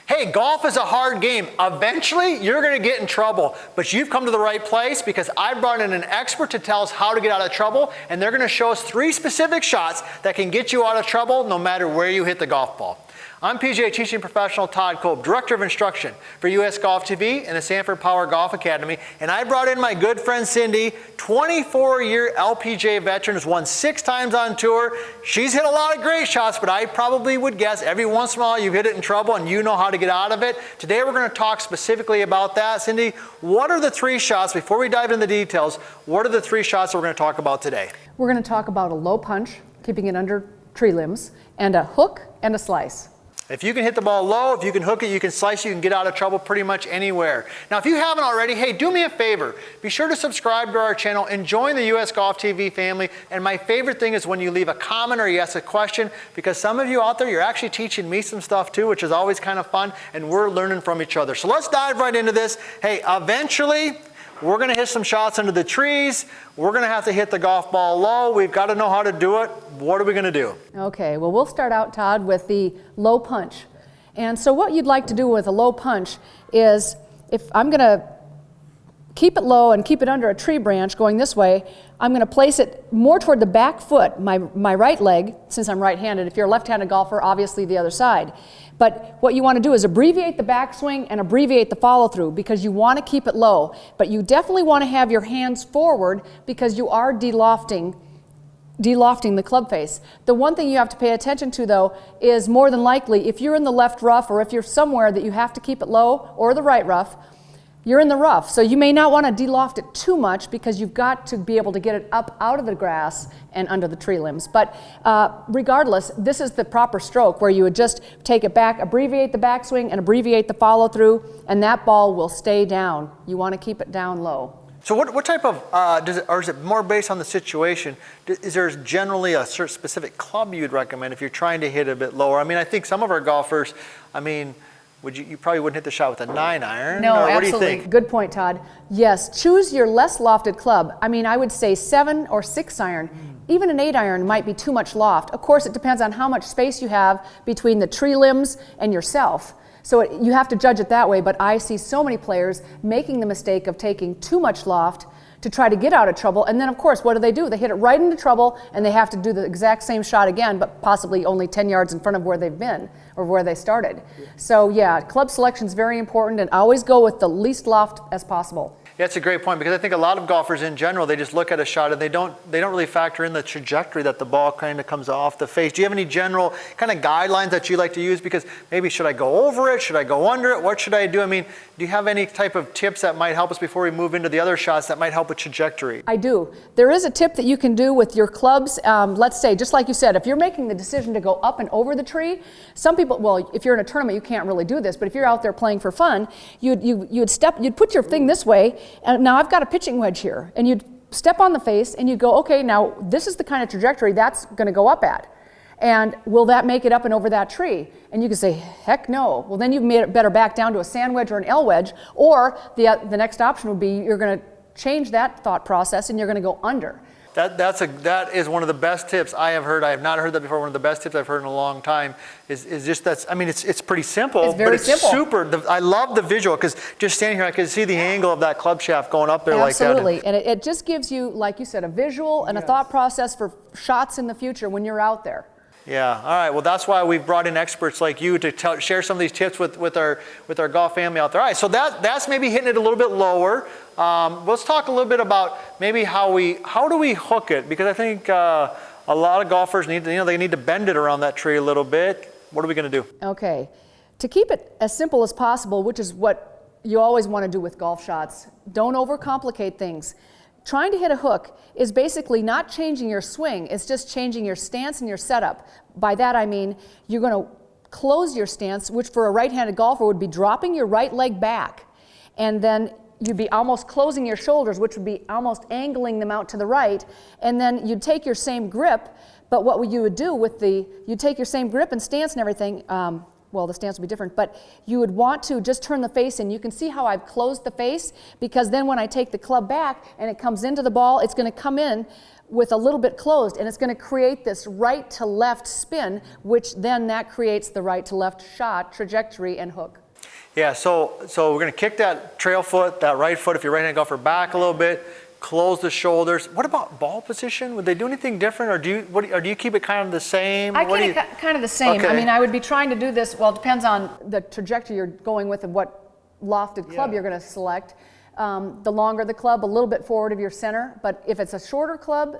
Hey, golf is a hard game. Eventually, you're going to get in trouble, but you've come to the right place because I brought in an expert to tell us how to get out of trouble, and they're going to show us 3 specific shots that can get you out of trouble no matter where you hit the golf ball. I'm PGA teaching professional Todd Kolb, Director of Instruction for US Golf TV and the Sanford Power Golf Academy, and I brought in my good friend Cindy, 24-year LPGA veteran, has won 6 times on tour. She's hit a lot of great shots, but I probably would guess every once in a while you've hit it in trouble and you know how to get out of it. Today we're going to talk specifically about that. Cindy, what are the 3 shots, before we dive into the details, what are the 3 shots that we're going to talk about today? We're going to talk about a low punch, keeping it under tree limbs, and a hook and a slice. If you can hit the ball low, if you can hook it, you can slice it, you can get out of trouble pretty much anywhere. Now, if you haven't already, hey, do me a favor. Be sure to subscribe to our channel and join the US Golf TV family. And my favorite thing is when you leave a comment or you ask a question, because some of you out there, you're actually teaching me some stuff too, which is always kind of fun, and we're learning from each other. So let's dive right into this. Hey, eventually, we're going to hit some shots under the trees. We're going to have to hit the golf ball low. We've got to know how to do it. What are we going to do? Okay, well, we'll start out, Todd, with the low punch. And so what you'd like to do with a low punch is, if I'm going to keep it low and keep it under a tree branch going this way, I'm going to place it more toward the back foot, my right leg, since I'm right-handed. If you're a left-handed golfer, obviously the other side. But what you want to do is abbreviate the backswing and abbreviate the follow-through, because you want to keep it low. But you definitely want to have your hands forward because you are delofting the club face. The one thing you have to pay attention to, though, is more than likely if you're in the left rough or if you're somewhere that you have to keep it low, or the right rough, you're in the rough. So you may not want to deloft it too much because you've got to be able to get it up out of the grass and under the tree limbs. But regardless, this is the proper stroke where you would just take it back, abbreviate the backswing and abbreviate the follow through, and that ball will stay down. You want to keep it down low. So what type of, or is it more based on the situation? Is there generally a certain specific club you'd recommend if you're trying to hit a bit lower? I mean, I think some of our golfers, I mean, you probably wouldn't hit the shot with a 9-iron? No, or absolutely. What do you think? Good point, Todd. Yes, choose your less lofted club. I mean, I would say 7 or 6-iron. Even an 8-iron might be too much loft. Of course, it depends on how much space you have between the tree limbs and yourself. So you have to judge it that way, but I see so many players making the mistake of taking too much loft to try to get out of trouble, and then of course what do? They hit it right into trouble and they have to do the exact same shot again, but possibly only 10 yards in front of where they've been or where they started. So yeah, club selection is very important, and always go with the least loft as possible. Yeah, that's a great point, because I think a lot of golfers in general, they just look at a shot and they don't really factor in the trajectory that the ball kind of comes off the face. Do you have any general kind of guidelines that you like to use? Because maybe should I go over it? Should I go under it? What should I do? I mean, do you have any type of tips that might help us before we move into the other shots that might help with trajectory? I do. There is a tip that you can do with your clubs. Let's say, just like you said, if you're making the decision to go up and over the tree, some people, well, if you're in a tournament, you can't really do this, but if you're out there playing for fun, you'd put your thing this way, and now I've got a pitching wedge here, and you'd step on the face and you'd go, okay, now this is the kind of trajectory that's going to go up at. And will that make it up and over that tree? And you can say, heck no. Well, then you've made it better back down to a sand wedge or an L wedge, or the next option would be you're going to change that thought process and you're going to go under. That is one of the best tips I have heard. I have not heard that before. One of the best tips I've heard in a long time is just that. I mean, it's pretty simple, it's very simple. Super. I love the visual, because just standing here, I can see the angle of that club shaft going up there like that. Absolutely, and it just gives you, like you said, a visual and a thought process for shots in the future when you're out there. Yeah. All right. Well, that's why we've brought in experts like you to share some of these tips with our golf family out there. All right. So that's maybe hitting it a little bit lower. Let's talk a little bit about maybe how do we hook it, because I think a lot of golfers need to bend it around that tree a little bit. What are we going to do? Okay. To keep it as simple as possible, which is what you always want to do with golf shots, don't overcomplicate things. Trying to hit a hook is basically not changing your swing, it's just changing your stance and your setup. By that I mean you're going to close your stance, which for a right-handed golfer would be dropping your right leg back, and then you'd be almost closing your shoulders, which would be almost angling them out to the right, and then you'd take your same grip, but what you would do with you'd take your same grip and stance and everything, well, the stance will be different, but you would want to just turn the face in. You can see how I've closed the face, because then when I take the club back and it comes into the ball, it's going to come in with a little bit closed, and it's going to create this right to left spin, which then that creates the right to left shot, trajectory, and hook. Yeah, so we're going to kick that trail foot, that right foot, if you're right-handed golfer, back a little bit, close the shoulders. What about ball position? Would they do anything different, or do you keep it kind of the same? I keep it kind of the same. Okay. I mean, I would be trying to do this, well, it depends on the trajectory you're going with and what lofted club you're going to select. The longer the club, a little bit forward of your center, but if it's a shorter club,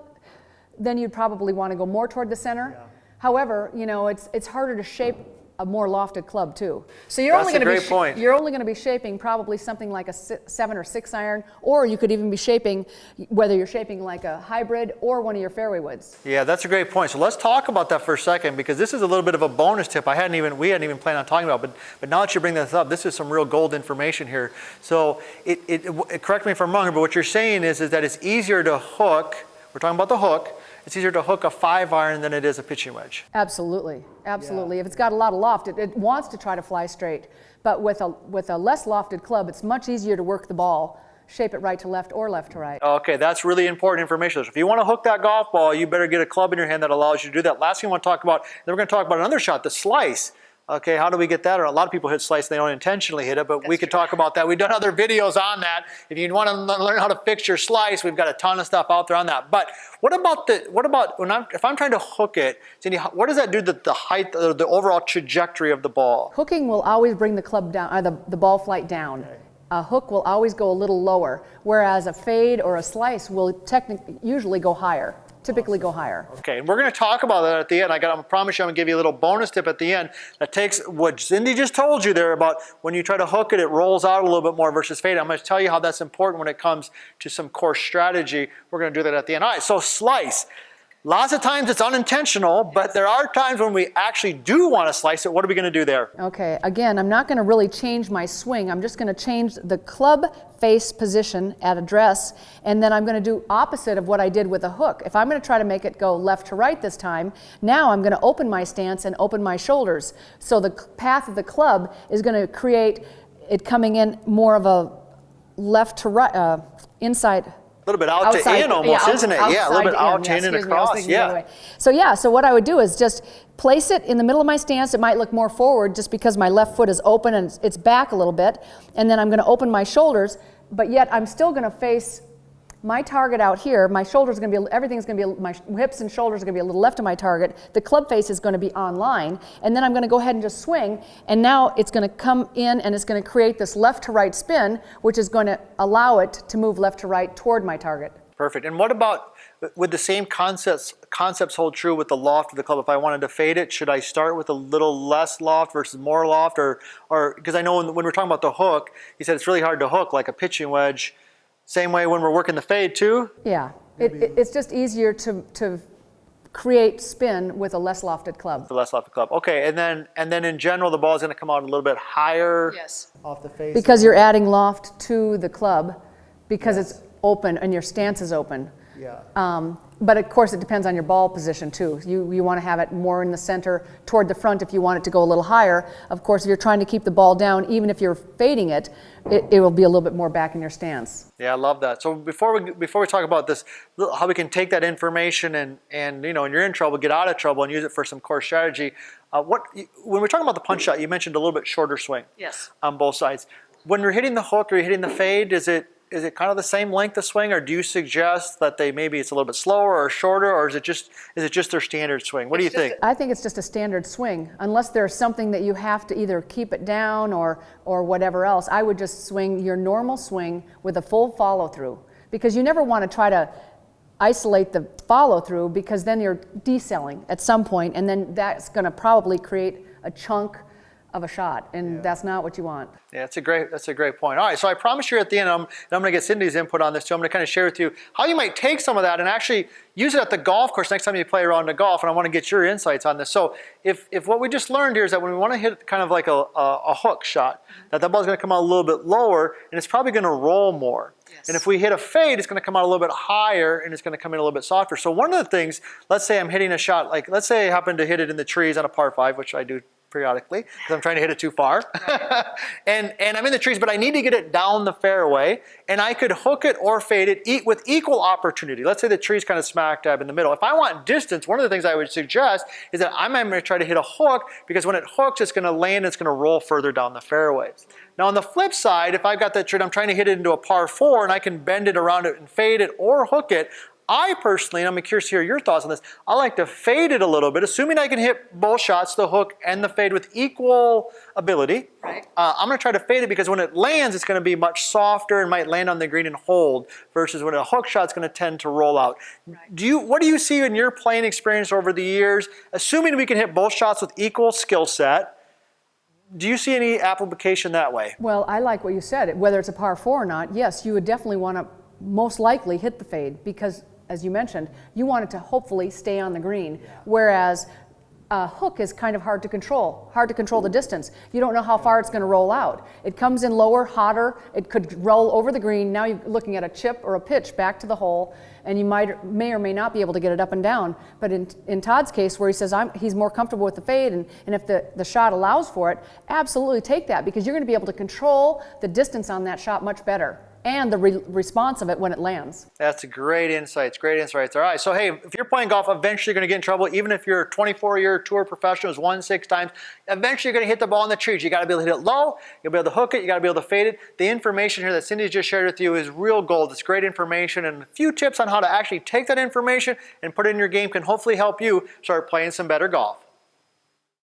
then you'd probably want to go more toward the center. Yeah. However, you know, it's harder to shape a more lofted club too. So you're only going to be shaping probably something like a 7 or 6 iron, or you could even be shaping, whether you're shaping like a hybrid or one of your fairway woods. Yeah, that's a great point. So let's talk about that for a second, because this is a little bit of a bonus tip we hadn't even planned on talking about, but now that you bring this up, this is some real gold information here. So correct me if I'm wrong here, but what you're saying is that it's easier to hook, we're talking about the hook, it's easier to hook a 5 iron than it is a pitching wedge. Absolutely, absolutely. Yeah. If it's got a lot of loft, it wants to try to fly straight. But with a less lofted club, it's much easier to work the ball, shape it right to left or left to right. Okay, that's really important information. So if you want to hook that golf ball, you better get a club in your hand that allows you to do that. Last thing I want to talk about, then we're going to talk about another shot, the slice. Okay, how do we get that? Or a lot of people hit slice, they don't intentionally hit it, but we could talk about that. We've done other videos on that. If you want to learn how to fix your slice, we've got a ton of stuff out there on that. But what about if I'm trying to hook it, Cindy, what does that do to the height, the overall trajectory of the ball? Hooking will always bring the club down, the ball flight down. Okay. A hook will always go a little lower, whereas a fade or a slice will usually go higher. Typically go higher. Okay, and we're going to talk about that at the end. I promise you I'm going to give you a little bonus tip at the end that takes what Cindy just told you there about when you try to hook it, it rolls out a little bit more versus fade. I'm going to tell you how that's important when it comes to some course strategy. We're going to do that at the end. All right, so slice. Lots of times it's unintentional, but there are times when we actually do want to slice it. What are we going to do there? Okay, again, I'm not going to really change my swing. I'm just going to change the club face position at address, and then I'm going to do opposite of what I did with a hook. If I'm going to try to make it go left to right this time, now I'm going to open my stance and open my shoulders. So the path of the club is going to create it coming in more of a left to right, inside. A little bit out to in almost, isn't it? Yeah, a little bit out to in and across. Yeah. So what I would do is just place it in the middle of my stance. It might look more forward just because my left foot is open and it's back a little bit. And then I'm going to open my shoulders, but yet I'm still going to face my target out here. My shoulders are going to be, everything's going to be, my hips and shoulders are going to be a little left of my target. The club face is going to be on line. And then I'm going to go ahead and just swing. And now it's going to come in and it's going to create this left to right spin, which is going to allow it to move left to right toward my target. Perfect. And what about, would the same concepts hold true with the loft of the club? If I wanted to fade it, should I start with a little less loft versus more loft? Or because I know when we're talking about the hook, you said it's really hard to hook like a pitching wedge. Same way when we're working the fade too? Yeah, it's just easier to create spin with a less lofted club. The less lofted club. Okay, and then in general the ball is going to come out a little bit higher. Yes. Off the face. Because you're adding loft to the club because it's open and your stance is open. Yeah. But of course it depends on your ball position too. You want to have it more in the center toward the front if you want it to go a little higher. Of course if you're trying to keep the ball down, even if you're fading it, it will be a little bit more back in your stance. Yeah, I love that. So before we talk about this, how we can take that information and you know, when you're in trouble, get out of trouble and use it for some course strategy. When we're talking about the punch shot, you mentioned a little bit shorter swing. Yes. On both sides. When you're hitting the hook or you're hitting the fade, is it kind of the same length of swing, or do you suggest that maybe it's a little bit slower or shorter, or is it just their standard swing? What do you think? I think it's just a standard swing, unless there's something that you have to either keep it down or whatever else. I would just swing your normal swing with a full follow through, because you never want to try to isolate the follow through, because then you're decelling at some point, and then that's going to probably create a chunk of a shot, and that's not what you want. Yeah, that's a great point. All right, so I promise you at the end, I'm going to get Cindy's input on this too. I'm going to kind of share with you how you might take some of that and actually use it at the golf course next time you play around the golf, and I want to get your insights on this. So if what we just learned here is that when we want to hit kind of like a hook shot, that the ball's going to come out a little bit lower, and it's probably going to roll more. Yes. And if we hit a fade, it's going to come out a little bit higher, and it's going to come in a little bit softer. So one of the things, let's say I'm hitting a shot, like let's say I happen to hit it in the trees on a par 5, which I do periodically because I'm trying to hit it too far. and I'm in the trees, but I need to get it down the fairway, and I could hook it or fade it with equal opportunity. Let's say the tree's kind of smack dab in the middle. If I want distance, one of the things I would suggest is that I'm going to try to hit a hook, because when it hooks, it's going to land, it's going to roll further down the fairways. Now on the flip side, if I've got that tree, I'm trying to hit it into a par 4, and I can bend it around it and fade it or hook it, I personally, and I'm curious to hear your thoughts on this, I like to fade it a little bit, assuming I can hit both shots, the hook and the fade, with equal ability. Right. I'm going to try to fade it because when it lands, it's going to be much softer and might land on the green and hold, versus when a hook shot's going to tend to roll out. Right. What do you see in your playing experience over the years, assuming we can hit both shots with equal skill set? Do you see any application that way? Well, I like what you said. Whether it's a par 4 or not, yes, you would definitely want to most likely hit the fade, because as you mentioned, you want it to hopefully stay on the green, whereas a hook is kind of hard to control the distance. You don't know how far it's going to roll out. It comes in lower, hotter, it could roll over the green. Now you're looking at a chip or a pitch back to the hole, and you may or may not be able to get it up and down. But in Todd's case, where he says he's more comfortable with the fade, and if the shot allows for it, absolutely take that, because you're going to be able to control the distance on that shot much better, and the response of it when it lands. That's great insights, great insights. All right, so hey, if you're playing golf, eventually you're going to get in trouble. Even if you're a 24-year tour professional who's won 6 times, eventually you're going to hit the ball in the trees. You got to be able to hit it low, you'll be able to hook it, you got to be able to fade it. The information here that Cindy's just shared with you is real gold. It's great information, and a few tips on how to actually take that information and put it in your game can hopefully help you start playing some better golf.